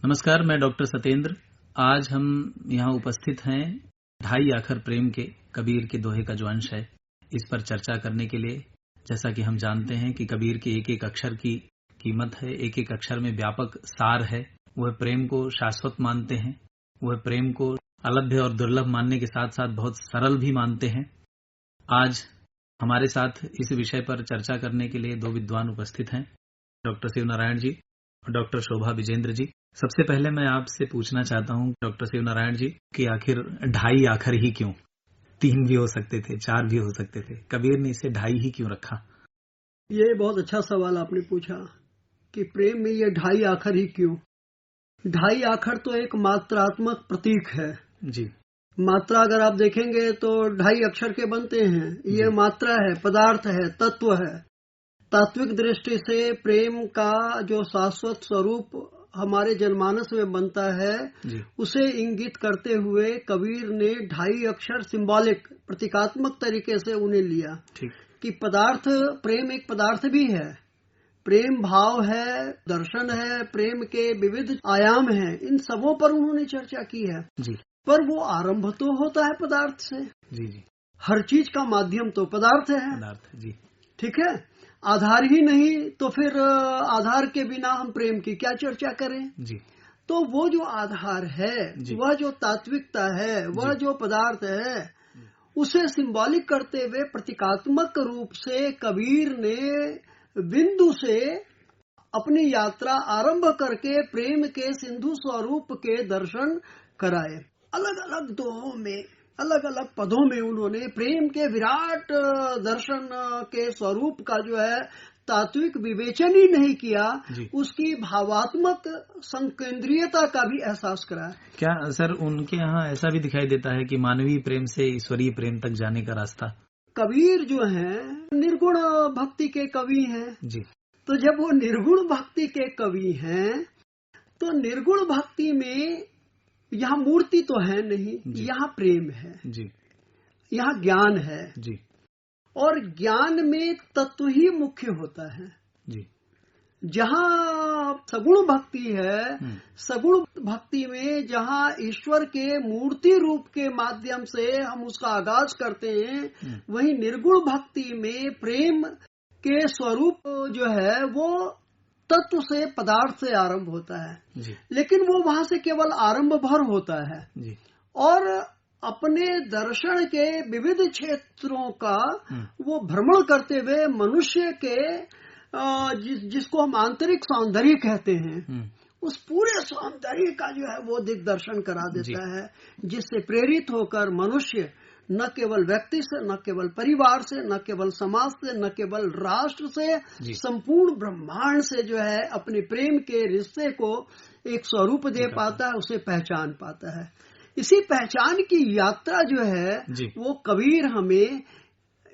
नमस्कार, मैं डॉक्टर सतेंद्र। आज हम यहाँ उपस्थित हैं ढाई आखर प्रेम के कबीर के दोहे का जो अंश है, इस पर चर्चा करने के लिए। जैसा कि हम जानते हैं कि कबीर के एक एक अक्षर की कीमत है, एक एक अक्षर में व्यापक सार है। वह प्रेम को शाश्वत मानते हैं, वह प्रेम को अलभ्य और दुर्लभ मानने के साथ साथ बहुत सरल भी मानते हैं। आज हमारे साथ इस विषय पर चर्चा करने के लिए दो विद्वान उपस्थित हैं, डॉक्टर शिव नारायण जी और डॉक्टर शोभा विजेंद्र जी। सबसे पहले मैं आपसे पूछना चाहता हूं डॉक्टर शिव नारायण जी कि आखिर ढाई आखर ही क्यों? 3 भी हो सकते थे, 4 भी हो सकते थे, कबीर ने इसे ढाई ही क्यों रखा? ये बहुत अच्छा सवाल आपने पूछा कि प्रेम में ये ढाई आखर ही क्यों। ढाई आखर तो एक मात्रात्मक प्रतीक है जी। मात्रा अगर आप देखेंगे तो ढाई अक्षर के बनते हैं। ये मात्रा है, पदार्थ है, तत्व है। तात्विक दृष्टि से प्रेम का जो शाश्वत स्वरूप हमारे जनमानस में बनता है, उसे इंगित करते हुए कबीर ने ढाई अक्षर सिंबॉलिक प्रतीकात्मक तरीके से उन्हें लिया कि पदार्थ, प्रेम एक पदार्थ भी है, प्रेम भाव है, दर्शन है, प्रेम के विविध आयाम हैं, इन सबों पर उन्होंने चर्चा की है। पर वो आरंभ तो होता है पदार्थ से। हर चीज का माध्यम तो पदार्थ है। ठीक है, आधार ही नहीं तो फिर आधार के बिना हम प्रेम की क्या चर्चा करें। तो वो जो आधार है, वह जो तात्विकता है, वह जो पदार्थ है, उसे सिंबॉलिक करते हुए प्रतीकात्मक रूप से कबीर ने बिंदु से अपनी यात्रा आरंभ करके प्रेम के सिंधु स्वरूप के दर्शन कराए। अलग अलग दोहों में, अलग अलग पदों में उन्होंने प्रेम के विराट दर्शन के स्वरूप का जो है तात्विक विवेचन ही नहीं किया, उसकी भावात्मक संकेंद्रीयता का भी एहसास कराया। क्या सर उनके यहाँ ऐसा भी दिखाई देता है कि मानवीय प्रेम से ईश्वरीय प्रेम तक जाने का रास्ता? कबीर जो हैं निर्गुण भक्ति के कवि हैं। तो जब वो निर्गुण भक्ति के कवि हैं तो निर्गुण भक्ति में यहाँ मूर्ति तो है नहीं, यहाँ प्रेम है, यहाँ ज्ञान है। और ज्ञान में तत्व ही मुख्य होता है। जहाँ सगुण भक्ति है, सगुण भक्ति में जहाँ ईश्वर के मूर्ति रूप के माध्यम से हम उसका आगाज करते हैं, वहीं निर्गुण भक्ति में प्रेम के स्वरूप जो है वो तत्व से, पदार्थ से आरंभ होता है। लेकिन वो वहां से केवल आरंभ भर होता है और अपने दर्शन के विविध क्षेत्रों का वो भ्रमण करते हुए मनुष्य के जिसको हम आंतरिक सौंदर्य कहते हैं, उस पूरे सौंदर्य का जो है वो दिग्दर्शन करा देता है, जिससे प्रेरित होकर मनुष्य न केवल व्यक्ति से, न केवल परिवार से, न केवल समाज से, न केवल राष्ट्र से, संपूर्ण ब्रह्मांड से जो है अपने प्रेम के रिश्ते को एक स्वरूप दे पाता है, उसे पहचान पाता है। इसी पहचान की यात्रा जो है वो कबीर हमें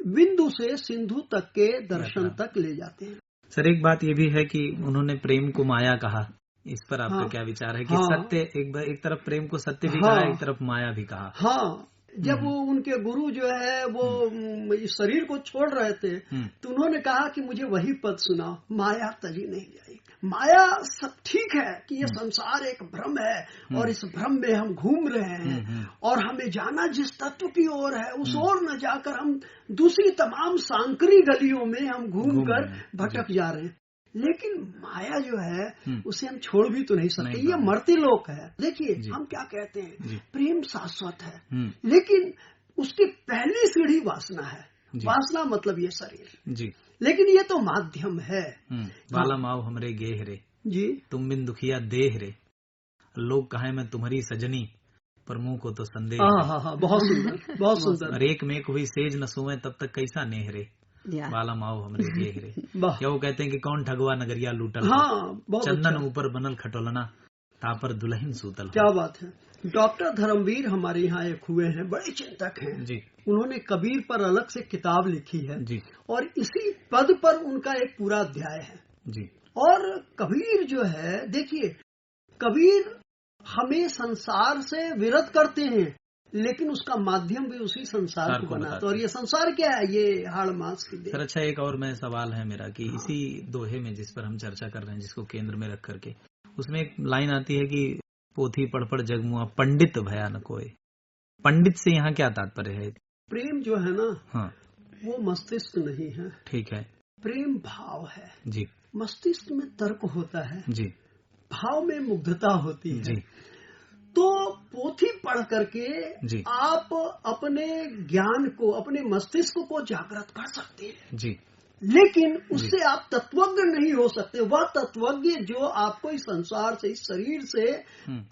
बिंदु से सिंधु तक के दर्शन तक ले जाते हैं। सर एक बात ये भी है कि उन्होंने प्रेम को माया कहा, इस पर आपका क्या विचार है कि सत्य एक तरफ प्रेम को सत्य भी कहा, एक तरफ माया भी कहा? जब वो उनके गुरु जो है वो इस शरीर को छोड़ रहे थे तो उन्होंने कहा कि मुझे वही पद सुनाओ, माया तजी नहीं जाएगी। माया सब ठीक है कि ये संसार एक भ्रम है और इस भ्रम में हम घूम रहे हैं और हमें जाना जिस तत्व की ओर है उस ओर न जाकर हम दूसरी तमाम सांकरी गलियों में हम घूम कर भटक जा रहे हैं। लेकिन माया जो है उसे हम छोड़ भी तो नहीं सकते, ये मर्ती लोक है। देखिए हम क्या कहते हैं, प्रेम शाश्वत है, लेकिन उसकी पहली सीढ़ी वासना है। वासना मतलब ये शरीर, लेकिन ये तो माध्यम है। वाला माओ हमरे गेह रे, तुम बिन दुखिया देह रे, लोग कहे मैं तुम्हारी सजनी, पर मुंह को तो संदेह। बहुत सुंदर, बहुत सुंदर। एक में हुई सेज न सोए तब तक कैसा नेह रे, वाला माओ हमरे गेह रे। क्या वो कहते हैं कि कौन ठगवा नगरिया लूटल, चंदन ऊपर बनल खटोलना, तापर दुल्हन सूतल। क्या बात है। डॉक्टर धर्मवीर हमारे यहाँ एक हुए हैं, बड़े चिंतक हैं। उन्होंने कबीर पर अलग से किताब लिखी है और इसी पद पर उनका एक पूरा अध्याय है। और कबीर जो है, देखिए कबीर हमें संसार से विरत करते हैं, लेकिन उसका माध्यम भी उसी संसार को बनाता। और ये संसार क्या है, ये हाड़ मास की देह। सर अच्छा एक और मैं सवाल है मेरा कि इसी दोहे में जिस पर हम चर्चा कर रहे हैं, जिसको केंद्र में रख करके, उसमें एक लाइन आती है कि पोथी पढ़ पढ़ जगमुआ पंडित भया न कोय। पंडित से यहाँ क्या तात्पर्य है? प्रेम जो है ना, हाँ, वो मस्तिष्क नहीं है। ठीक है प्रेम भाव है जी। मस्तिष्क में तर्क होता है जी भाव में मुग्धता होती है जी तो पोथी पढ़ करके जी आप अपने ज्ञान को अपने मस्तिष्क को जागृत कर सकते हैं जी लेकिन उससे आप तत्वज्ञ नहीं हो सकते। वह तत्वज्ञ जो आपको इस संसार से इस शरीर से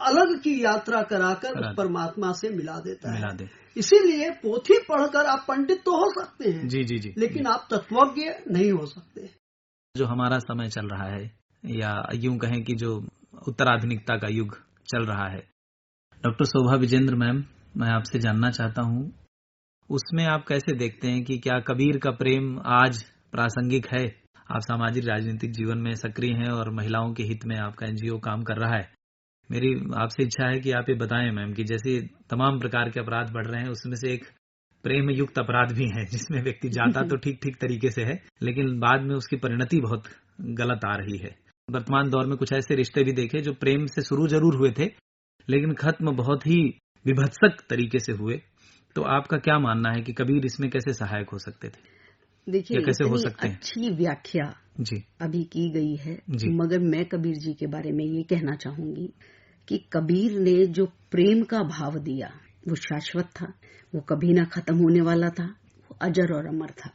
अलग की यात्रा कराकर उस परमात्मा से मिला देता है। इसीलिए पोथी पढ़कर आप पंडित तो हो सकते हैं जी जी जी लेकिन आप तत्वज्ञ नहीं हो सकते। जो हमारा समय चल रहा है या यूं कहें कि जो उत्तराधुनिकता का युग चल रहा है, डॉक्टर शोभा विजेंद्र मैम, मैं आपसे जानना चाहता हूं उसमें आप कैसे देखते हैं कि क्या कबीर का प्रेम आज प्रासंगिक है? आप सामाजिक राजनीतिक जीवन में सक्रिय हैं और महिलाओं के हित में आपका एनजीओ काम कर रहा है। मेरी आपसे इच्छा है कि आप ये बताएं मैम कि जैसे तमाम प्रकार के अपराध बढ़ रहे हैं उसमें से एक प्रेम युक्त अपराध भी है जिसमें व्यक्ति जाता तो ठीक तरीके से है लेकिन बाद में उसकी परिणति बहुत गलत आ रही है। वर्तमान दौर में कुछ ऐसे रिश्ते भी देखे जो प्रेम से शुरू जरूर हुए थे लेकिन खत्म बहुत ही विभत्सक तरीके से हुए। तो आपका क्या मानना है कि कबीर इसमें कैसे सहायक हो सकते थे? देखिए, कैसे हो इतनी सकते हैं? अच्छी व्याख्या जी अभी की गई है जी। मगर मैं कबीर जी के बारे में ये कहना चाहूंगी कि कबीर ने जो प्रेम का भाव दिया वो शाश्वत था, वो कभी ना खत्म होने वाला था, वो अजर और अमर था।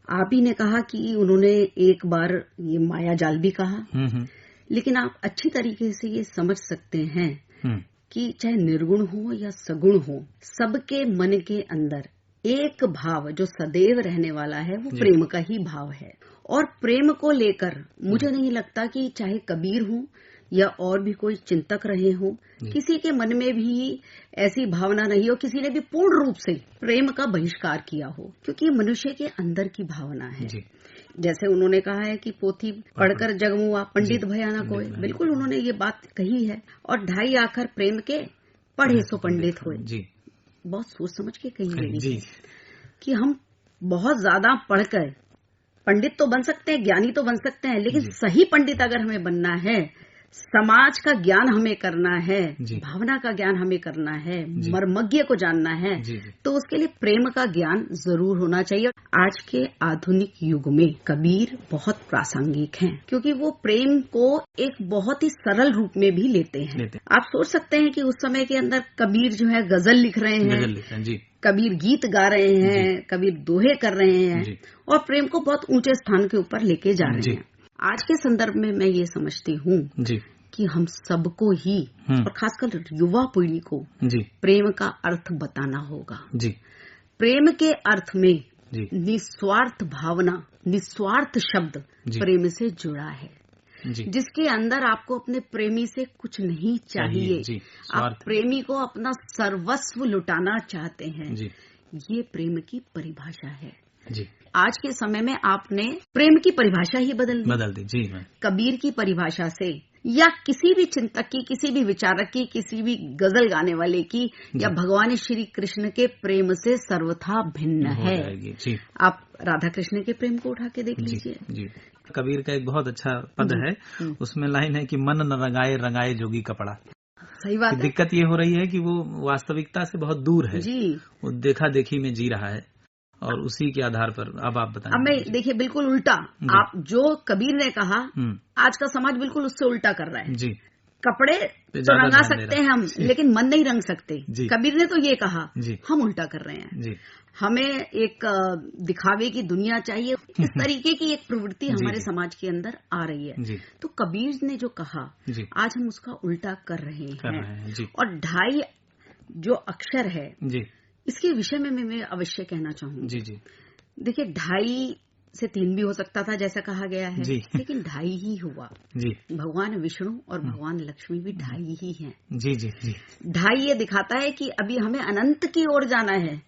आप ही ने कहा कि उन्होंने एक बार ये माया जाल भी कहा, लेकिन आप अच्छी तरीके से ये समझ सकते हैं कि चाहे निर्गुण हो या सगुण हो, सबके मन के अंदर एक भाव जो सदैव रहने वाला है वो प्रेम का ही भाव है। और प्रेम को लेकर मुझे नहीं लगता कि चाहे कबीर हो या और भी कोई चिंतक रहे हो, किसी के मन में भी ऐसी भावना नहीं हो, किसी ने भी पूर्ण रूप से प्रेम का बहिष्कार किया हो, क्योंकि ये मनुष्य के अंदर की भावना है। जैसे उन्होंने कहा है कि पोथी पढ़कर जगमुआ पंडित भया न कोय, बिल्कुल उन्होंने ये बात कही है। और 2.5 आखर प्रेम के पढ़े सो पंडित होए, बहुत सोच समझ के कही गई है कि हम बहुत ज्यादा पढ़कर पंडित तो बन सकते हैं, ज्ञानी तो बन सकते हैं, लेकिन सही पंडित अगर हमें बनना है, समाज का ज्ञान हमें करना है, भावना का ज्ञान हमें करना है, मर्मज्ञ को जानना है, तो उसके लिए प्रेम का ज्ञान जरूर होना चाहिए। आज के आधुनिक युग में कबीर बहुत प्रासंगिक हैं, क्योंकि वो प्रेम को एक बहुत ही सरल रूप में भी लेते हैं। आप सोच सकते हैं कि उस समय के अंदर कबीर जो है गजल लिख रहे हैं, कबीर गीत गा रहे हैं, कबीर दोहे कर रहे हैं और प्रेम को बहुत ऊंचे स्थान के ऊपर लेके जा रहे हैं। आज के संदर्भ में मैं ये समझती हूँ कि हम सबको ही और खासकर युवा पीढ़ी को प्रेम का अर्थ बताना होगा। प्रेम के अर्थ में निस्वार्थ भावना, निस्वार्थ शब्द प्रेम से जुड़ा है, जिसके अंदर आपको अपने प्रेमी से कुछ नहीं चाहिए, आप प्रेमी को अपना सर्वस्व लुटाना चाहते हैं, ये प्रेम की परिभाषा है। आज के समय में आपने प्रेम की परिभाषा ही बदल दी। कबीर की परिभाषा से या किसी भी चिंतक की, किसी भी विचारक की, किसी भी गजल गाने वाले की या भगवान श्री कृष्ण के प्रेम से सर्वथा भिन्न है। आप राधा कृष्ण के प्रेम को उठा के देख लीजिए। कबीर का एक बहुत अच्छा पद है, उसमें लाइन है कि मन न रंगाए रंगाए जोगी कपड़ा। सही बात है। दिक्कत ये हो रही है कि वो वास्तविकता से बहुत दूर है, वो देखा देखी में जी रहा है और उसी के आधार पर अब आप बताएं। अब मैं देखिए बिल्कुल उल्टा, आप जो कबीर ने कहा आज का समाज बिल्कुल उससे उल्टा कर रहा है। कपड़े तो रंगा सकते हैं हम, लेकिन मन नहीं रंग सकते। कबीर ने तो ये कहा, हम उल्टा कर रहे हैं। हमें एक दिखावे की दुनिया चाहिए, इस तरीके की एक प्रवृत्ति हमारे समाज के अंदर आ रही है। तो कबीर ने जो कहा आज हम उसका उल्टा कर रहे हैं। और 2.5 जो अक्षर है इसके विषय में मैं अवश्य कहना चाहूंगी। देखिए 2.5 से 3 भी हो सकता था जैसा कहा गया है, लेकिन 2.5 ही हुआ। भगवान विष्णु और भगवान लक्ष्मी भी 2.5 ही हैं। 2.5 ये दिखाता है कि अभी हमें अनंत की ओर जाना है,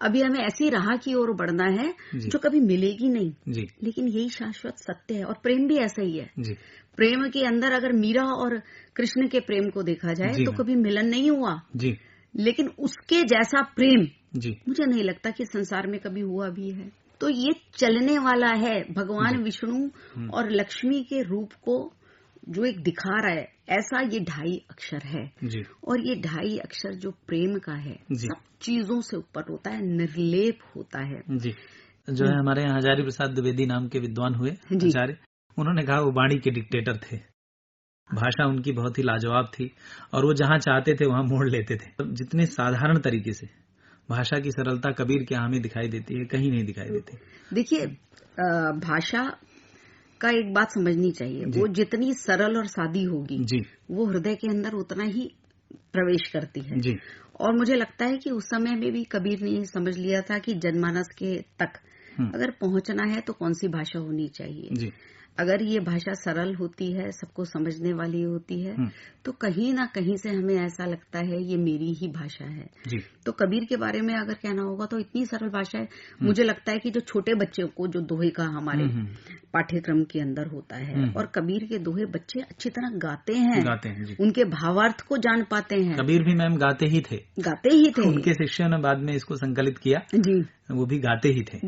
अभी हमें ऐसी राह की ओर बढ़ना है जो कभी मिलेगी नहीं, लेकिन यही शाश्वत सत्य है। और प्रेम भी ऐसा ही है। प्रेम के अंदर अगर मीरा और कृष्ण के प्रेम को देखा जाए तो कभी मिलन नहीं हुआ, लेकिन उसके जैसा प्रेम मुझे नहीं लगता कि संसार में कभी हुआ भी है। तो ये चलने वाला है। भगवान विष्णु और लक्ष्मी के रूप को जो एक दिखा रहा है, ऐसा ये 2.5 अक्षर है जी और ये 2.5 अक्षर जो प्रेम का है जी सब चीजों से ऊपर होता है, निर्लेप होता है। जी। जो है हमारे यहाँ हजारी प्रसाद द्विवेदी नाम के विद्वान हुए जी। आचार्य, उन्होंने कहा वो वाणी के डिक्टेटर थे। भाषा उनकी बहुत ही लाजवाब थी और वो जहाँ चाहते थे वहां मोड़ लेते थे। जितने साधारण तरीके से भाषा की सरलता कबीर के यहाँ हमें दिखाई देती है, कहीं नहीं दिखाई देती। देखिए, भाषा का एक बात समझनी चाहिए, वो जितनी सरल और सादी होगी जी वो हृदय के अंदर उतना ही प्रवेश करती है जी। और मुझे लगता है कि उस समय में भी कबीर ने समझ लिया था कि जनमानस के तक अगर पहुंचना है तो कौन सी भाषा होनी चाहिए जी। अगर ये भाषा सरल होती है, सबको समझने वाली होती है, तो कहीं ना कहीं से हमें ऐसा लगता है ये मेरी ही भाषा है जी। तो कबीर के बारे में अगर कहना होगा तो इतनी सरल भाषा है। मुझे लगता है कि जो छोटे बच्चे को जो दोहे का हमारे पाठ्यक्रम के अंदर होता है और कबीर के दोहे बच्चे अच्छी तरह गाते हैं जी। उनके भावार्थ को जान पाते हैं। कबीर भी मैम गाते ही थे। उनके शिष्यों ने बाद में इसको संकलित किया जी, वो भी गाते ही थे।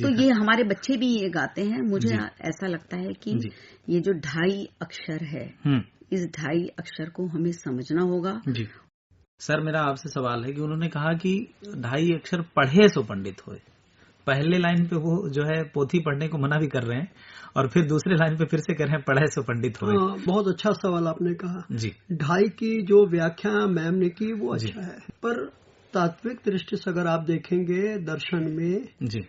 तो ये हमारे बच्चे भी ये गाते हैं। मुझे ऐसा लगता है कि ये जो 2.5 अक्षर है, इस 2.5 अक्षर को हमें समझना होगा जी। सर, मेरा आपसे सवाल है कि उन्होंने कहा कि 2.5 अक्षर पढ़े सो पंडित होए। पहले लाइन पे वो जो है पोथी पढ़ने को मना भी कर रहे हैं और फिर दूसरे लाइन पे फिर से कह रहे हैं पढ़े सो पंडित होए। बहुत अच्छा सवाल आपने कहा जी। 2.5 की जो व्याख्या मैम ने की वो अच्छा है, पर तात्विक दृष्टि से अगर आप देखेंगे दर्शन में जी,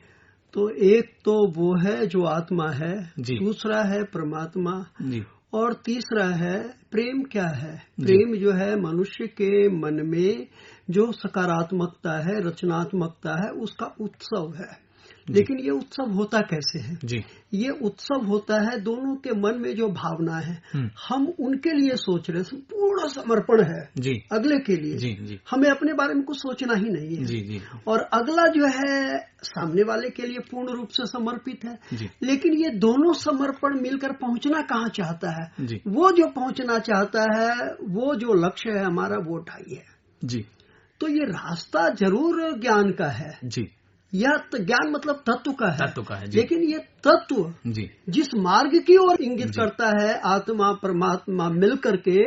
तो एक तो वो है जो आत्मा है, दूसरा है परमात्मा जी, और तीसरा है प्रेम। क्या है प्रेम? जो है मनुष्य के मन में जो सकारात्मकता है, रचनात्मकता है, उसका उत्सव है। लेकिन ये उत्सव होता कैसे है जी? ये उत्सव होता है दोनों के मन में जो भावना है, हम उनके लिए सोच रहे हैं, पूर्ण समर्पण है जी, अगले के लिए जी। हमें अपने बारे में कुछ सोचना ही नहीं है जी। और अगला जो है सामने वाले के लिए पूर्ण रूप से समर्पित है जी। लेकिन ये दोनों समर्पण मिलकर पहुंचना कहाँ चाहता है जी? वो जो पहुंचना चाहता है, वो जो लक्ष्य है हमारा, वो 2.5 है जी। तो ये रास्ता जरूर ज्ञान का है जी, यह ज्ञान मतलब तत्व का है जी। लेकिन ये तत्व जी जिस मार्ग की ओर इंगित करता है, आत्मा परमात्मा मिलकर के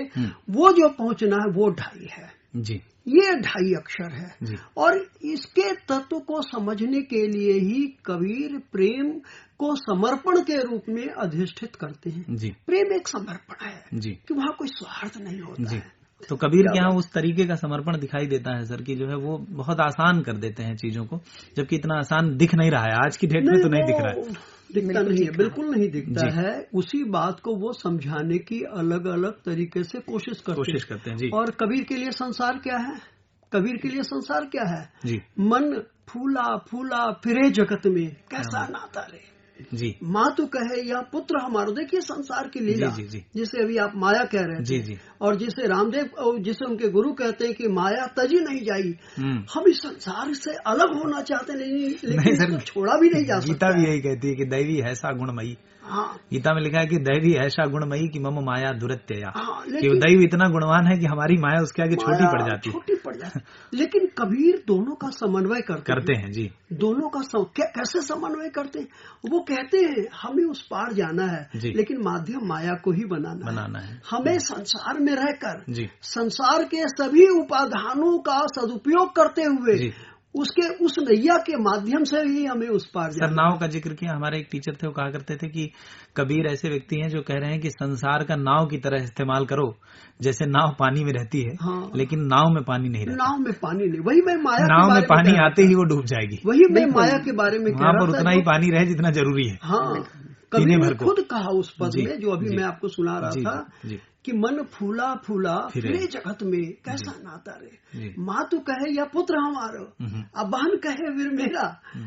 वो जो पहुंचना है, वो 2.5 है जी। ये 2.5 अक्षर है जी। और इसके तत्व को समझने के लिए ही कबीर प्रेम को समर्पण के रूप में अधिष्ठित करते हैं जी। प्रेम एक समर्पण है जी, कि वहाँ कोई स्वार्थ नहीं होता है। तो कबीर के यहाँ उस तरीके का समर्पण दिखाई देता है सर, कि जो है वो बहुत आसान कर देते हैं चीजों को, जबकि इतना आसान दिख नहीं रहा है आज की डेट में। तो नहीं दिख रहा है, दिखता नहीं है, बिल्कुल नहीं दिखता है। उसी बात को वो समझाने की अलग अलग तरीके से कोशिश करते हैं जी। और कबीर के लिए संसार क्या है? कबीर के लिए संसार क्या है जी? मन फूला फूला फिरे जगत में, कैसा नाता रे जी। माँ तो कहे या पुत्र हमारो। देखिए संसार की लीला जी, जी। जिसे अभी आप माया कह रहे थे जी, जी। और जिसे रामदेव और जिसे उनके गुरु कहते हैं कि माया तजी नहीं जाई। हम इस संसार से अलग होना चाहते नहीं, लेकिन इसको छोड़ा भी नहीं जा सकता। गीता भी यही कहती है कि दैवी ऐसा गुणमयी। हाँ, गीता में लिखा है कि दैवी ऐसा गुणमयी कि मम माया दुरत्यया। हाँ, कि दैव इतना गुणवान है कि हमारी माया उसके आगे छोटी पड़ जाती है। लेकिन कबीर दोनों का समन्वय करते हैं जी। दोनों का कैसे समन्वय करते हैं? वो कहते हैं हमें उस पार जाना है, लेकिन माध्यम माया को ही बनाना है। हमें संसार में रहकर संसार के सभी उपादानों का सदुपयोग करते हुए उसके उस नैया के माध्यम से ही हमें उस पार जाना। सर, नाव का जिक्र किया। हमारे एक टीचर थे, वो कहा करते थे कि कबीर ऐसे व्यक्ति हैं जो कह रहे हैं कि संसार का नाव की तरह इस्तेमाल करो, जैसे नाव पानी में रहती है। हाँ। लेकिन नाव में पानी नहीं रहता। नाव में पानी नहीं, वही मैं माया नाव में पानी आते ही वो डूब जाएगी। वही मैं माया के बारे में वहाँ पर उतना ही पानी रहे जितना जरूरी है। हाँ, कबीर ने खुद कहा उस पद में, जो अभी मैं आपको सुना रहा था, कि मन फूला फूला फिरे जगत में, कैसा नाता रे। माँ तू कहे या पुत्र हमारो, अब बहन कहे वीर मेरा,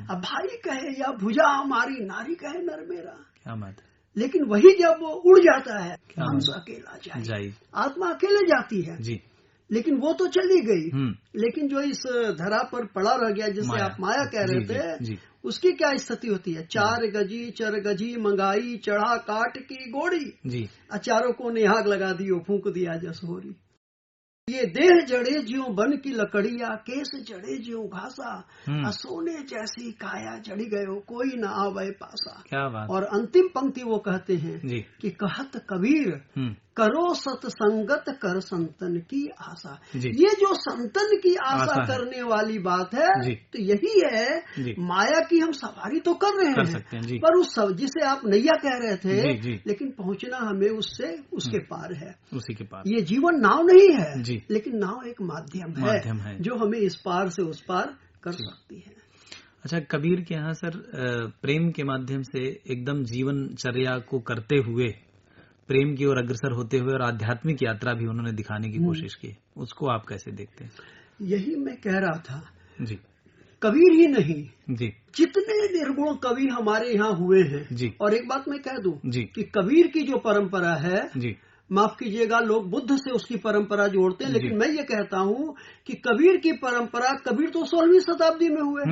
अब भाई कहे या भुजा हमारी, नारी कहे नर मेरा। क्या बात है। लेकिन वही जब वो उड़ जाता है, हंस अकेला जाए, आत्मा अकेले जाती है जी। लेकिन वो तो चली गई, लेकिन जो इस धरा पर पड़ा रह गया, जिसे आप माया कह रहे थे, उसकी क्या स्थिति होती है? 4 गजी चर गजी मंगाई, चढ़ा काट की गोड़ी जी। अचारों को ने आग लगा दी, फूंक दिया जसोरी। ये देह जड़े ज्यों बन की लकड़िया, केस जड़े ज्यों घासा, सोने जैसी काया जड़ी गयो, कोई न आवे पासा। क्या बात। और अंतिम पंक्ति वो कहते हैं जी। कि कहत कबीर करो सत्संगत कर संतन की आशा। ये जो संतन की आशा करने वाली बात है, तो यही है माया की हम सवारी तो कर रहे हैं, पर उस जिसे आप नैया कह रहे थे, लेकिन पहुंचना हमें उससे उसके पार है, उसी के पार। ये जीवन नाव नहीं है, लेकिन नाव एक माध्यम है जो हमें इस पार से उस पार कर सकती है। अच्छा, कबीर के यहाँ सर प्रेम के माध्यम से एकदम जीवनचर्या को करते हुए, प्रेम की ओर अग्रसर होते हुए और आध्यात्मिक यात्रा भी उन्होंने दिखाने की कोशिश की, उसको आप कैसे देखते हैं? यही मैं कह रहा था जी। कबीर ही नहीं जी, जितने निर्गुण कवि हमारे यहाँ हुए हैं जी। और एक बात मैं कह दूं जी कि कबीर की जो परंपरा है जी, माफ कीजिएगा लोग बुद्ध से उसकी परंपरा जोड़ते हैं, लेकिन मैं ये कहता हूँ कि कबीर की परंपरा, कबीर तो 16वीं शताब्दी में हुए,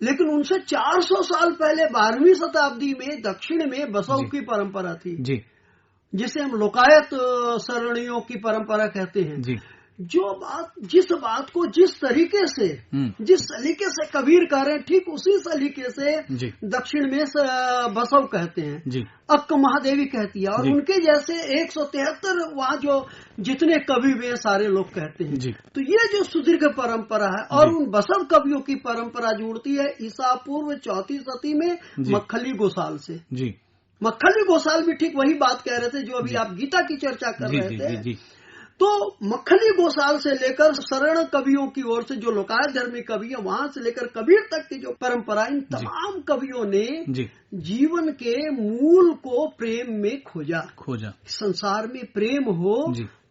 लेकिन उनसे 400 साल पहले 12वीं शताब्दी में दक्षिण में बसव की परंपरा थी जी, जिसे हम लोकायत सरणियों की परंपरा कहते हैं जी। जो बात, जिस बात को जिस तरीके से जिस सलीके से कबीर कह रहे हैं, ठीक उसी सलीके से दक्षिण में बसव कहते हैं जी, अक्क महादेवी कहती है, और उनके जैसे 173 वहाँ जो जितने कवि वे सारे लोग कहते हैं जी। तो ये जो सुदीर्घ परंपरा है, और उन बसव कवियों की परंपरा जुड़ती है ईसा पूर्व 4वीं सदी में मक्खली गोसाल से जी। मक्खली गोसाल भी ठीक वही बात कह रहे थे जो अभी आप गीता की चर्चा कर रहे थे। तो मक्खली गोसाल से लेकर शरण कवियों की ओर से जो लोकायत धर्मी कवि है, वहां से लेकर कबीर तक की जो परंपरा, इन तमाम कवियों ने जीवन के मूल को प्रेम में खोजा। संसार में प्रेम हो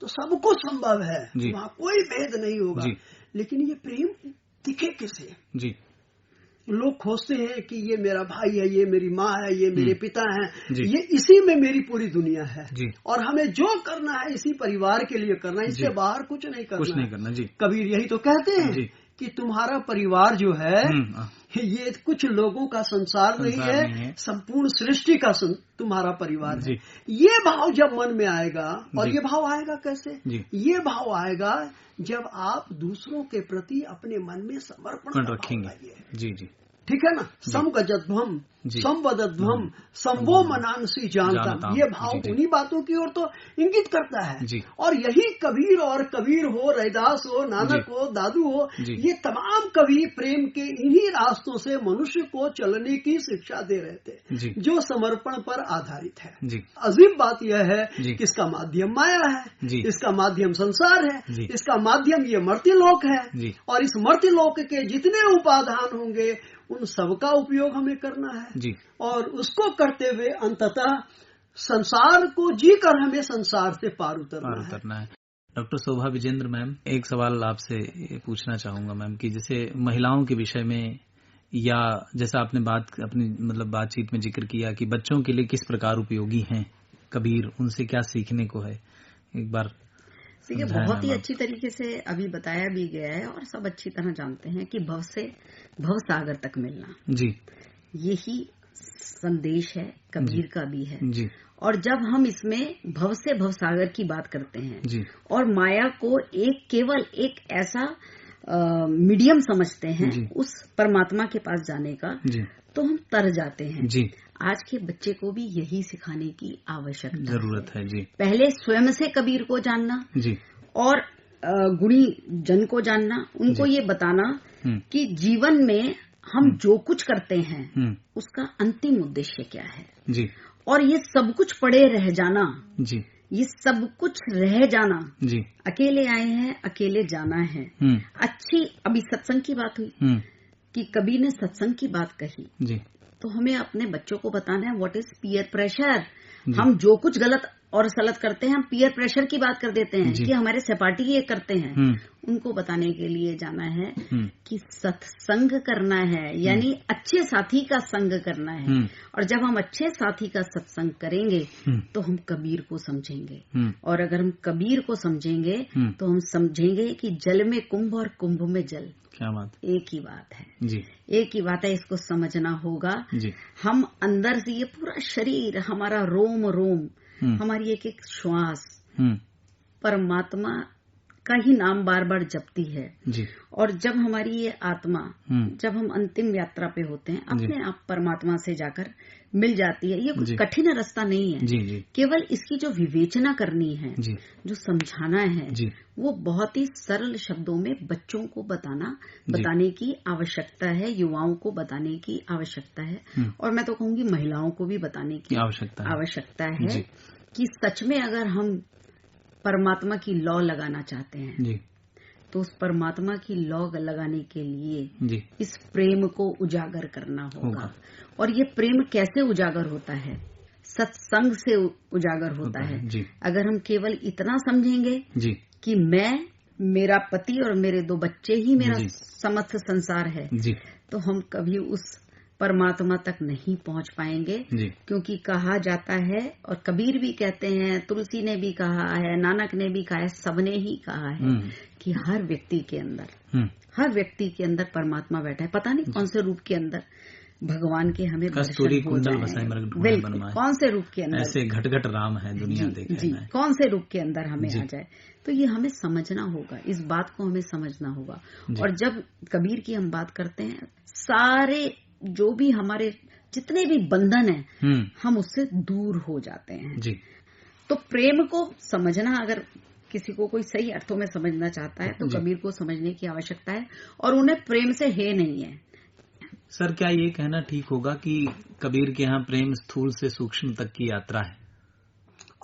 तो सबको संभव है, वहाँ कोई भेद नहीं होगा, लेकिन ये प्रेम दिखे किसे जी। लोग खोजते हैं कि ये मेरा भाई है, ये मेरी माँ है, ये मेरे पिता हैं, ये इसी में मेरी पूरी दुनिया है और हमें जो करना है इसी परिवार के लिए करना है, इससे बाहर कुछ नहीं करना जी। कबीर यही तो कहते हैं कि तुम्हारा परिवार जो है ये कुछ लोगों का संसार नहीं है, संपूर्ण सृष्टि का तुम्हारा परिवार है। ये भाव जब मन में आएगा, और ये भाव आएगा कैसे? ये भाव आएगा जब आप दूसरों के प्रति अपने मन में समर्पण रखेंगे जी जी, ठीक है ना। समगजध्वम संवदध्वम संवो मनांसी जानता, ये भाव उन्हीं बातों की ओर तो इंगित करता है। और यही कबीर, और कबीर हो, रैदास हो, नानक हो, दादू हो, ये तमाम कवि प्रेम के इन्हीं रास्तों से मनुष्य को चलने की शिक्षा दे रहे थे, जो समर्पण पर आधारित है। अजीब बात यह है कि इसका माध्यम माया है, इसका माध्यम संसार है, इसका माध्यम ये मर्त्यलोक है, और इस मर्त्यलोक के जितने उपादान होंगे उन सबका उपयोग हमें करना है जी। और उसको करते हुए अंततः संसार को जीकर हमें संसार से पार उतरना है। डॉक्टर शोभा विजेंद्र मैम, एक सवाल आपसे पूछना चाहूंगा मैम कि जैसे महिलाओं के विषय में, या जैसा आपने अपनी बातचीत में जिक्र किया कि बच्चों के लिए किस प्रकार उपयोगी हैं कबीर, उनसे क्या सीखने को है, एक बार देखिए बहुत ही अच्छी तरीके से अभी बताया भी गया है, और सब अच्छी तरह जानते हैं कि भव से भव सागर तक मिलना जी, यही संदेश है कबीर का भी है जी। और जब हम इसमें भव से भव सागर की बात करते हैं जी, और माया को केवल एक ऐसा मीडियम समझते हैं उस परमात्मा के पास जाने का जी, तो हम तर जाते हैं जी। आज के बच्चे को भी यही सिखाने की आवश्यकता जरूरत है जी। पहले स्वयं से कबीर को जानना जी, और गुणी जन को जानना, उनको ये बताना कि जीवन में हम जो कुछ करते हैं उसका अंतिम उद्देश्य क्या है जी। और ये सब कुछ पड़े रह जाना जी, ये सब कुछ रह जाना जी, अकेले आए हैं अकेले जाना है। अच्छी अभी सत्संग की बात हुई कि कबीर ने सत्संग की बात कही जी, तो हमें अपने बच्चों को बताना है व्हाट इज पीयर प्रेशर। हम जो कुछ गलत और सलत करते हैं हम पीयर प्रेशर की बात कर देते हैं कि हमारे सहपाठी ये करते हैं, उनको बताने के लिए जाना है कि सत्संग करना है, यानी अच्छे साथी का संग करना है। और जब हम अच्छे साथी का सत्संग करेंगे तो हम कबीर को समझेंगे, और अगर हम कबीर को समझेंगे तो हम समझेंगे कि जल में कुंभ और कुंभ में जल, क्या बात, एक ही बात है जी, एक ही बात है। इसको समझना होगा जी। हम अंदर से ये पूरा शरीर, हमारा रोम रोम, हमारी एक एक श्वास परमात्मा का ही नाम बार बार जपती है जी। और जब हमारी ये आत्मा जब हम अंतिम यात्रा पे होते हैं अपने आप परमात्मा से जाकर मिल जाती है। ये कोई कठिन रास्ता नहीं है। जी जी। केवल इसकी जो विवेचना करनी है जी। जो समझाना है जी। वो बहुत ही सरल शब्दों में बच्चों को बताने की आवश्यकता है, युवाओं को बताने की आवश्यकता है और मैं तो कहूंगी महिलाओं को भी बताने की आवश्यकता है कि सच में अगर हम परमात्मा की लौ लगाना चाहते हैं जी। तो उस परमात्मा की लौ लगाने के लिए इस प्रेम को उजागर करना होगा। और ये प्रेम कैसे उजागर होता है? सत्संग से उजागर होता है। अगर हम केवल इतना समझेंगे कि मैं, मेरा पति और मेरे 2 बच्चे ही मेरा समस्त संसार है, तो हम कभी उस परमात्मा तक नहीं पहुंच पाएंगे। क्योंकि कहा जाता है और कबीर भी कहते हैं, तुलसी ने भी कहा है, नानक ने भी कहा है, सबने ही कहा है कि हर व्यक्ति के अंदर परमात्मा बैठा है। पता नहीं कौन से रूप के अंदर भगवान के हमें कस्तूरी कुंडल बसाए बिल्कुल कौन से रूप के अंदर ऐसे घट राम है दुनिया देखे जी कौन से रूप के अंदर हमें आ जाए। तो ये हमें समझना होगा, इस बात को हमें समझना होगा। और जब कबीर की हम बात करते हैं, सारे जो भी हमारे जितने भी बंधन हैं हम उससे दूर हो जाते हैं जी। तो प्रेम को समझना, अगर किसी को कोई सही अर्थों में समझना चाहता है तो कबीर को समझने की आवश्यकता है और उन्हें प्रेम से हे नहीं है। सर क्या ये कहना ठीक होगा कि कबीर के यहाँ प्रेम स्थूल से सूक्ष्म तक की यात्रा है?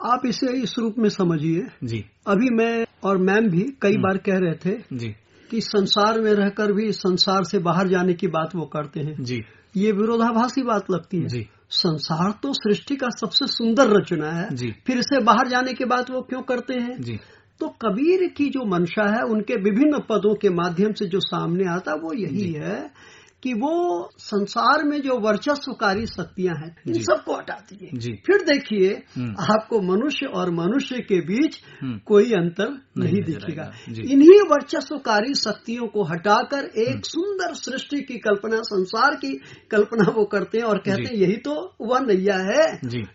आप इसे इस रूप में समझिए जी। अभी मैं और मैम भी कई बार कह रहे थे जी कि संसार में रहकर भी संसार से बाहर जाने की बात वो करते हैं जी। ये विरोधाभासी बात लगती है जी। संसार तो सृष्टि का सबसे सुंदर रचना है जी। फिर इससे बाहर जाने की बात वो क्यों करते हैं जी। तो कबीर की जो मंशा है उनके विभिन्न पदों के माध्यम से जो सामने आता वो यही है कि वो संसार में जो वर्चस्वकारी शक्तियां हैं इन सबको हटाती है। फिर देखिए आपको मनुष्य और मनुष्य के बीच कोई अंतर नहीं दिखेगा। इन्हीं वर्चस्वकारी शक्तियों को हटाकर एक सुंदर सृष्टि की कल्पना, संसार की कल्पना वो करते हैं और कहते हैं यही तो वह नैया है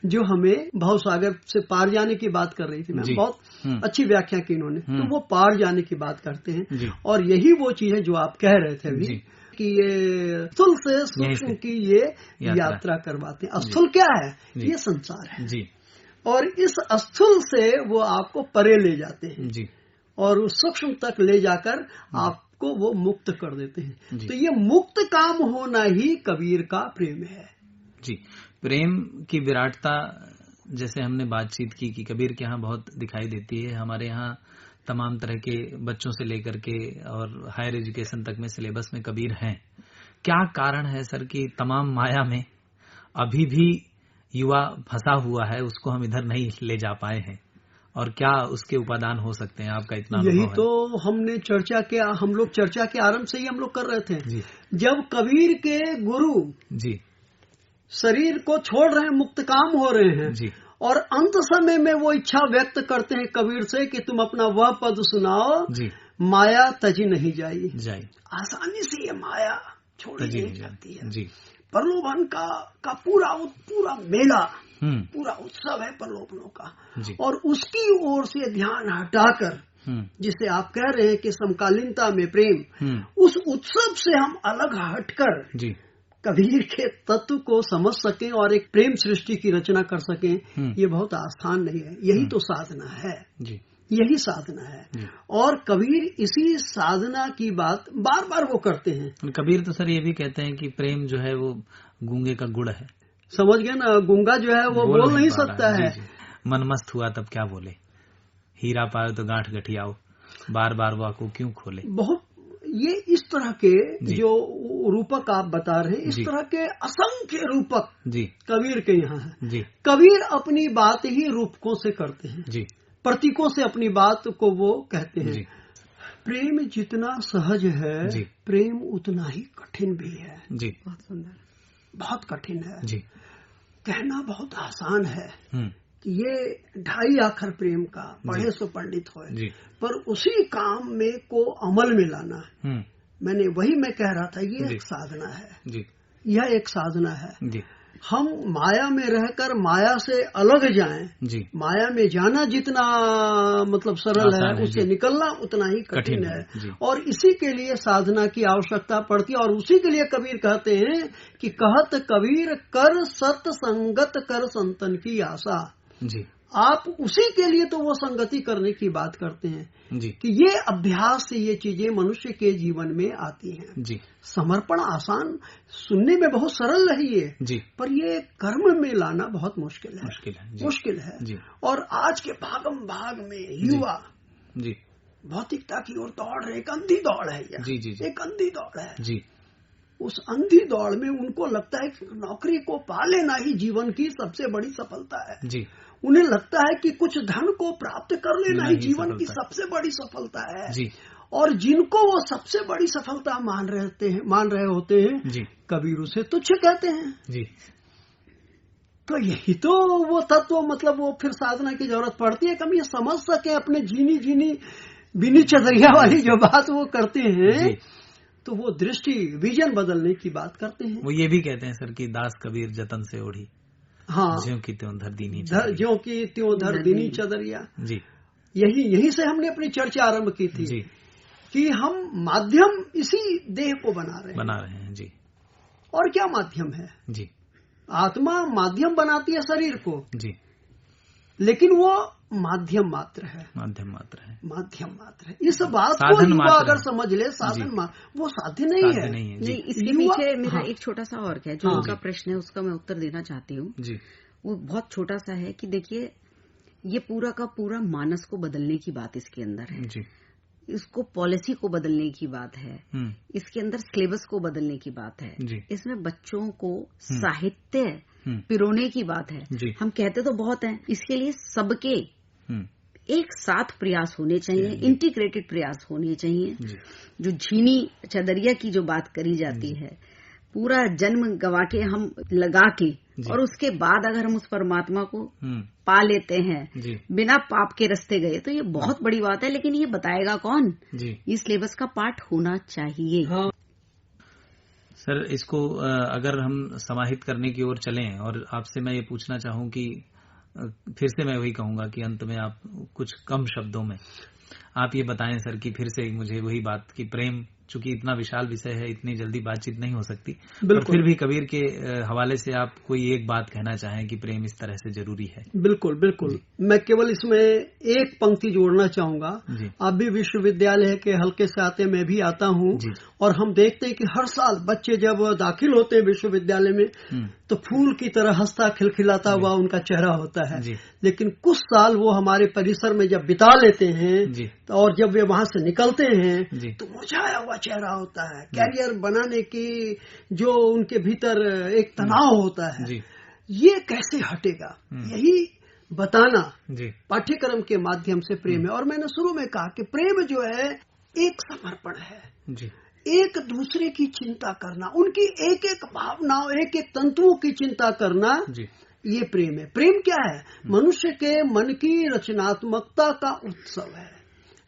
जो हमें भवसागर से पार जाने की बात कर रही थी। मैं बहुत अच्छी व्याख्या की इन्होंने। तो वो पार जाने की बात करते हैं और यही वो चीज है जो आप कह रहे थे अभी कि ये स्थूल से सूक्ष्म की ये यात्रा करवाते हैं। स्थूल क्या है? ये संसार है जी। और इस स्थूल से वो आपको परे ले जाते हैं जी। और उस सूक्ष्म तक ले जाकर आपको वो मुक्त कर देते हैं। तो ये मुक्त काम होना ही कबीर का प्रेम है जी। प्रेम की विराटता जैसे हमने बातचीत की कि कबीर के यहाँ बहुत दिखाई देती है। हमारे यहाँ तमाम तरह के बच्चों से लेकर के और हायर एजुकेशन तक में सिलेबस में कबीर हैं। क्या कारण है सर कि तमाम माया में अभी भी युवा फंसा हुआ है, उसको हम इधर नहीं ले जा पाए हैं और क्या उसके उपादान हो सकते हैं? आपका इतना यही तो हमने चर्चा किया, हम लोग चर्चा के आरंभ से ही हम लोग कर रहे थे जी। जब कबीर के गुरु जी शरीर को छोड़ रहे हैं, मुक्त काम हो रहे हैं जी। और अंत समय में वो इच्छा व्यक्त करते हैं कबीर से कि तुम अपना वह पद सुनाओ जी। माया तजी नहीं जाई। आसानी से ये माया छोड़ी नहीं जाती है जी। प्रलोभन का पूरा मेला, पूरा उत्सव है प्रलोभनों का जी। और उसकी ओर से ध्यान हटाकर जिसे आप कह रहे हैं कि समकालीनता में प्रेम, उस उत्सव से हम अलग हटकर जी कबीर के तत्व को समझ सकें और एक प्रेम सृष्टि की रचना कर सकें, ये बहुत आसान नहीं है। यही तो साधना है जी। यही साधना है और कबीर इसी साधना की बात बार बार वो करते हैं। कबीर तो सर ये भी कहते हैं कि प्रेम जो है वो गूंगे का गुड़ है। समझ गए ना, गूंगा जो है वो बोल नहीं सकता है। मन मस्त हुआ तब क्या बोले, हीरा पायो तो गांठ गठियाओ, बार बार वो आंखों क्यों खोले। बहुत ये इस तरह के जो रूपक आप बता रहे हैं, इस तरह के असंख्य रूपक जी कबीर के यहाँ है। कबीर अपनी बात ही रूपकों से करते हैं जी, प्रतीकों से अपनी बात को वो कहते हैं। प्रेम जितना सहज है जी, प्रेम उतना ही कठिन भी है जी। बहुत सुंदर, बहुत कठिन है जी। कहना बहुत आसान है कि ये 2.5 अक्षर प्रेम का पढ़े सो पंडित होए, पर उसी काम में को अमल में लाना मैंने वही मैं कह रहा था, ये एक साधना है जी। यह एक साधना है जी। हम माया में रहकर माया से अलग जाएं। जी। माया में जाना जितना मतलब सरल है, उससे जी। निकलना उतना ही कठिन है। जी। और इसी के लिए साधना की आवश्यकता पड़ती है। और उसी के लिए कबीर कहते हैं कि कहत कबीर कर सत्संगत कर संतन की आशा। जी। आप उसी के लिए तो वो संगति करने की बात करते हैं जी। कि ये अभ्यास से ये चीजें मनुष्य के जीवन में आती हैं। जी। समर्पण आसान, सुनने में बहुत सरल रही है जी। पर ये कर्म में लाना बहुत मुश्किल है। मुश्किल है जी। और आज के भागम भाग में युवा जी भौतिकता की ओर दौड़ रहे, एक अंधी दौड़ है यह। जी। जी। एक अंधी दौड़ है जी। उस अंधी दौड़ में उनको लगता है कि नौकरी को पा लेना ही जीवन की सबसे बड़ी सफलता है। जी। उन्हें लगता है कि कुछ धन को प्राप्त कर लेना ही जीवन की सबसे बड़ी सफलता है। जी। और जिनको वो सबसे बड़ी सफलता मान रहे होते हैं जी। कबीर उसे तुच्छ कहते हैं। जी। तो यही तो वो तत्व मतलब वो फिर साधना की जरूरत पड़ती है कि हम ये समझ सके अपने जीनी बिनी चदरिया वाली जो बात वो करते हैं। तो वो दृष्टि विजन बदलने की बात करते हैं। वो ये भी कहते हैं सर कि दास कबीर जतन से ओढ़ी, हाँ, ज्यों की त्यों धर दीनी चदरिया। जी। यही से हमने अपनी चर्चा आरंभ की थी जी। कि हम माध्यम इसी देह को बना रहे हैं। जी। और क्या माध्यम है? जी। आत्मा माध्यम बनाती है शरीर को। जी। लेकिन वो माध्यम मात्र है। इस बात को युवा अगर समझ ले, साधन वो साध्य नहीं है। नहीं, इसके पीछे मेरा एक छोटा सा और है जो उनका प्रश्न है, उसका मैं उत्तर देना चाहती हूँ। जी। वो बहुत छोटा सा है कि देखिए ये पूरा का पूरा मानस को बदलने की बात इसके अंदर है। जी। इसको पॉलिसी को बदलने की बात है, इसके अंदर सिलेबस को बदलने की बात है, इसमें बच्चों को साहित्य पिरोने की बात है। हम कहते तो बहुत हैं, इसके लिए सबके एक साथ प्रयास होने चाहिए, इंटीग्रेटेड प्रयास होने चाहिए। जो झीनी चदरिया की जो बात करी जाती है, पूरा जन्म गवा के हम लगा के और उसके बाद अगर हम उस परमात्मा को पा लेते हैं बिना पाप के रास्ते गए, तो ये बहुत बड़ी बात है। लेकिन ये बताएगा कौन? ये सिलेबस का पार्ट होना चाहिए। हाँ। सर, इसको अगर हम समाहित करने की ओर चलें, और आपसे मैं ये पूछना चाहूं कि फिर से मैं वही कहूंगा कि अंत में आप कुछ कम शब्दों में आप ये बताएं सर कि फिर से मुझे वही बात कि प्रेम चूंकि इतना विशाल विषय है, इतनी जल्दी बातचीत नहीं हो सकती, पर फिर भी कबीर के हवाले से आप कोई एक बात कहना चाहें कि प्रेम इस तरह से जरूरी है। बिल्कुल। मैं केवल इसमें एक पंक्ति जोड़ना चाहूंगा। आप भी विश्वविद्यालय के हल्के से आते, मैं भी आता हूँ, और हम देखते हैं कि हर साल बच्चे जब दाखिल होते हैं विश्वविद्यालय में तो फूल की तरह हंसता खिलखिलाता हुआ उनका चेहरा होता है। लेकिन कुछ साल वो हमारे परिसर में जब बिता लेते हैं और जब वे वहां से निकलते हैं तो मुरझाया हुआ चेहरा होता है। कैरियर बनाने की जो उनके भीतर एक तनाव होता है, ये कैसे हटेगा, यही बताना पाठ्यक्रम के माध्यम से प्रेम है। और मैंने शुरू में कहा कि प्रेम जो है एक समर्पण है, एक दूसरे की चिंता करना, उनकी एक एक भावनाओं, एक एक तंतुओं की चिंता करना, ये प्रेम है। प्रेम क्या है? मनुष्य के मन की रचनात्मकता का उत्सव है।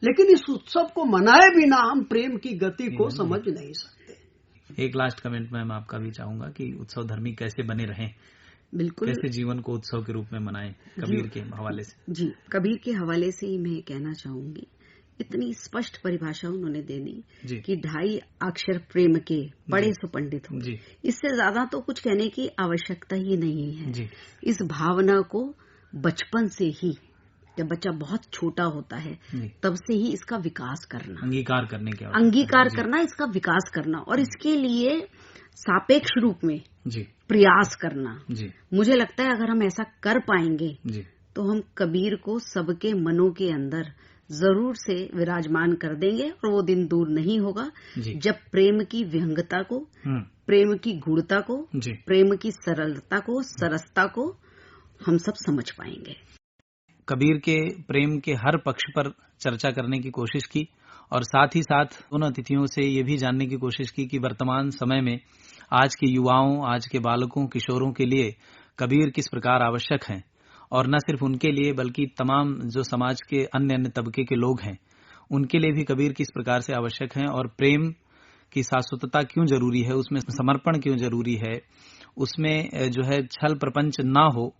लेकिन इस उत्सव को मनाए बिना हम प्रेम की गति को समझ नहीं सकते। एक लास्ट कमेंट मैम आपका भी चाहूंगा कि उत्सव धर्मी कैसे बने रहें, बिल्कुल कैसे जीवन को उत्सव के रूप में मनाएं, कबीर के हवाले से। जी, कबीर के हवाले से ही मैं कहना चाहूंगी, इतनी स्पष्ट परिभाषा उन्होंने दे दी कि 2.5 अक्षर प्रेम के पढ़े सो पंडित हो। इससे ज्यादा तो कुछ कहने की आवश्यकता ही नहीं है। इस भावना को बचपन से ही, जब बच्चा बहुत छोटा होता है तब से ही इसका विकास करना, अंगीकार करना, इसका विकास करना, और इसके लिए सापेक्ष रूप में प्रयास करना। मुझे लगता है अगर हम ऐसा कर पाएंगे तो हम कबीर को सबके मनों के अंदर जरूर से विराजमान कर देंगे, और वो दिन दूर नहीं होगा जब प्रेम की विहंगता को, प्रेम की गूढ़ता को, प्रेम की सरलता को, सरसता को हम सब समझ पाएंगे। कबीर के प्रेम के हर पक्ष पर चर्चा करने की कोशिश की, और साथ ही साथ उन अतिथियों से ये भी जानने की कोशिश की कि वर्तमान समय में आज के युवाओं, आज के बालकों, किशोरों के लिए कबीर किस प्रकार आवश्यक हैं, और न सिर्फ उनके लिए बल्कि तमाम जो समाज के अन्य तबके के लोग हैं उनके लिए भी कबीर किस प्रकार से आवश्यक हैं, और प्रेम की शाश्वतता क्यों जरूरी है, उसमें समर्पण क्यों जरूरी है, उसमें जो है छल प्रपंच ना हो,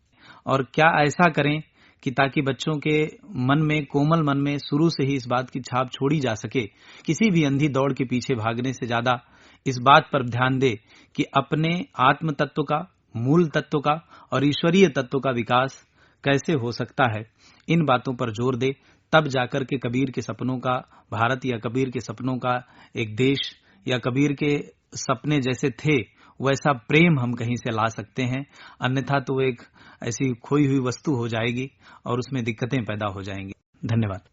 और क्या ऐसा करें कि ताकि बच्चों के मन में, कोमल मन में शुरू से ही इस बात की छाप छोड़ी जा सके, किसी भी अंधी दौड़ के पीछे भागने से ज्यादा इस बात पर ध्यान दे कि अपने आत्म तत्व का, मूल तत्व का और ईश्वरीय तत्व का विकास कैसे हो सकता है, इन बातों पर जोर दे। तब जाकर के कबीर के सपनों का भारत या कबीर के सपनों का एक देश या कबीर के सपने जैसे थे वैसा प्रेम हम कहीं से ला सकते हैं। अन्यथा तो एक ऐसी खोई हुई वस्तु हो जाएगी और उसमें दिक्कतें पैदा हो जाएंगी। धन्यवाद।